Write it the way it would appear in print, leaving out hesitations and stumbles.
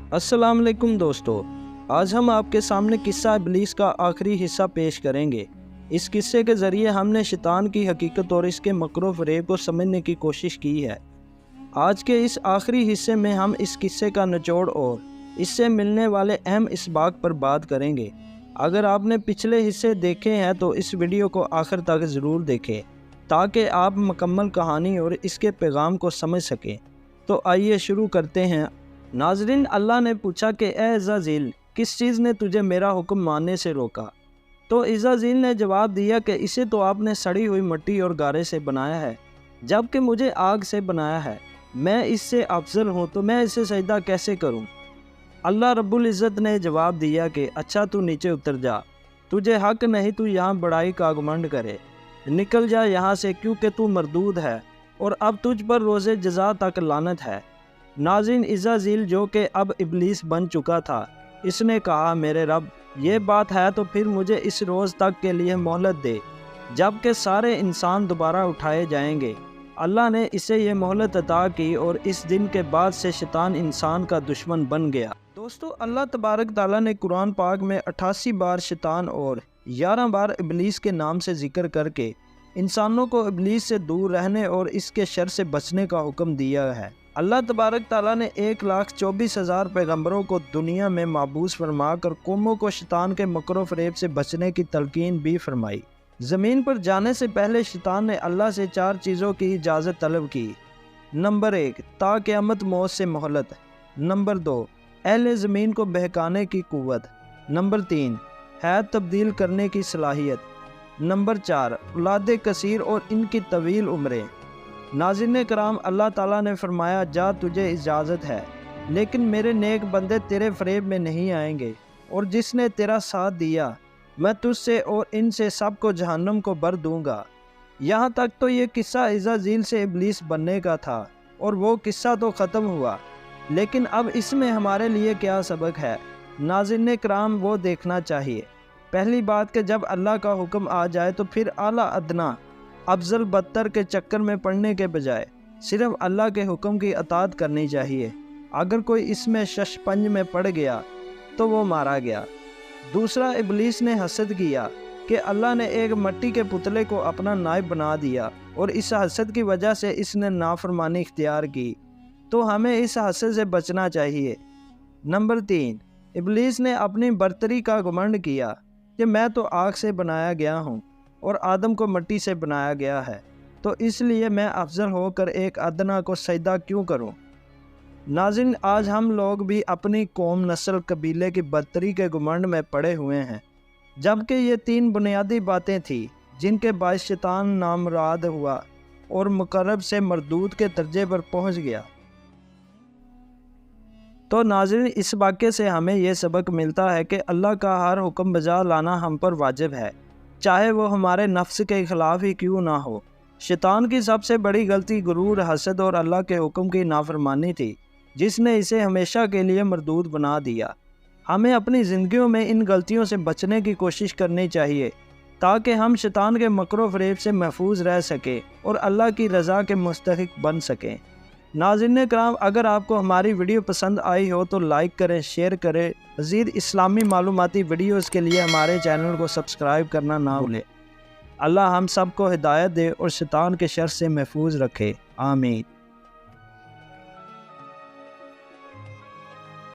अस्सलाम वालेकुम दोस्तों, आज हम आपके सामने किस्सा इब्लीस का आखिरी हिस्सा पेश करेंगे। इस किस्से के ज़रिए हमने शैतान की हकीकत और इसके मकरो फ़रेब को समझने की कोशिश की है। आज के इस आखिरी हिस्से में हम इस किस्से का निचोड़ और इससे मिलने वाले अहम इसबाक पर बात करेंगे। अगर आपने पिछले हिस्से देखे हैं तो इस वीडियो को आखिर तक ज़रूर देखें ताकि आप मुकम्मल कहानी और इसके पैगाम को समझ सकें। तो आइए शुरू करते हैं। नाज़रीन, अल्लाह ने पूछा कि ए इज़राइल, किस चीज़ ने तुझे मेरा हुक्म मानने से रोका? तो इज़राइल ने जवाब दिया कि इसे तो आपने सड़ी हुई मिट्टी और गारे से बनाया है, जबकि मुझे आग से बनाया है। मैं इससे अफजल हूँ, तो मैं इसे सजदा कैसे करूँ? अल्लाह रब्बुल इज़्ज़त ने जवाब दिया कि अच्छा, तू नीचे उतर जा, तुझे हक नहीं तू यहाँ बड़ाई का घमंड करे। निकल जा यहाँ से, क्योंकि तू मरदूद है और अब तुझ पर रोज़े जज़ा तक लानत है। नाज़रीन, इज़राइल जो कि अब इब्लीस बन चुका था, इसने कहा, मेरे रब, ये बात है तो फिर मुझे इस रोज़ तक के लिए मोहलत दे जबकि सारे इंसान दोबारा उठाए जाएंगे। अल्लाह ने इसे ये मोहलत अता की और इस दिन के बाद से शैतान इंसान का दुश्मन बन गया। दोस्तों, अल्लाह तबारक ताला ने कुरान पाक में 88 बार शैतान और 11 बार इब्लीस के नाम से जिक्र करके इंसानों को इब्लीस से दूर रहने और इसके शर से बचने का हुक्म दिया है। अल्लाह तबारक ताला ने 1,24,000 पैगम्बरों को दुनिया में माबूस फरमा कर कौमों को शैतान के मकरो फ़रेब से बचने की तलकीन भी फरमाई। ज़मीन पर जाने से पहले शैतान ने अल्लाह से 4 चीज़ों की इजाज़त तलब की। नंबर 1, ता क़यामत मौत से मोहलत। नंबर 2, अहले ज़मीन को बहकाने की क़ुव्वत। नंबर 3, हैत तब्दील करने की सलाहियत। नंबर 4, औलाद कसीर और इनकी तवील उम्रें। नाज़रीन कराम, अल्लाह ताला ने फरमाया, जा तुझे इजाज़त है, लेकिन मेरे नेक बंदे तेरे फ़रेब में नहीं आएंगे, और जिसने तेरा साथ दिया मैं तुझसे और इनसे सब को जहन्नम को भर दूंगा। यहाँ तक तो ये किस्सा इज़राइल से इब्लीस बनने का था और वो किस्सा तो ख़त्म हुआ, लेकिन अब इसमें हमारे लिए क्या सबक है? नाज़रीन कराम, वो देखना चाहिए। पहली बात कि जब अल्लाह का हुक्म आ जाए तो फिर आला अदना अफजल बदतर के चक्कर में पड़ने के बजाय सिर्फ अल्लाह के हुक्म की अताअत करनी चाहिए। अगर कोई इसमें शशपंज में पड़ गया तो वो मारा गया। दूसरा, इब्लीस ने हसद किया कि अल्लाह ने एक मिट्टी के पुतले को अपना नायब बना दिया और इस हसद की वजह से इसने नाफरमानी इख्तियार की, तो हमें इस हसद से बचना चाहिए। नंबर 3, इब्लीस ने अपनी बर्तरी का घमंड किया कि मैं तो आग से बनाया गया हूँ और आदम को मिट्टी से बनाया गया है, तो इसलिए मैं अफजल होकर एक अदना को सजदा क्यों करूं? नाज़रीन, आज हम लोग भी अपनी कौम, नस्ल, कबीले की बदतरी के घमंड में पड़े हुए हैं, जबकि ये 3 बुनियादी बातें थी जिनके बायस शैतान नामराद हुआ और मुकर्रब से मरदूद के दर्जे पर पहुंच गया। तो नाज़रीन, इस वाक़े से हमें यह सबक मिलता है कि अल्लाह का हर हुक्म बजा लाना हम पर वाजिब है, चाहे वो हमारे नफ्स के ख़िलाफ़ ही क्यों ना हो। शैतान की सबसे बड़ी गलती गुरूर, हसद और अल्लाह के हुक्म की नाफरमानी थी, जिसने इसे हमेशा के लिए मरदूद बना दिया। हमें अपनी ज़िंदगियों में इन गलतियों से बचने की कोशिश करनी चाहिए ताकि हम शैतान के मकरो फ़रेब से महफूज रह सकें और अल्लाह की रज़ा के मुस्तहिक़ बन सकें। नाज़रीन कराम, अगर आपको हमारी वीडियो पसंद आई हो तो लाइक करें, शेयर करें। मज़ीद इस्लामी मालूमाती वीडियोज़ के लिए हमारे चैनल को सब्सक्राइब करना ना भूलें। अल्लाह हम सब को हिदायत दे और शैतान के शर से महफूज रखे। आमीन।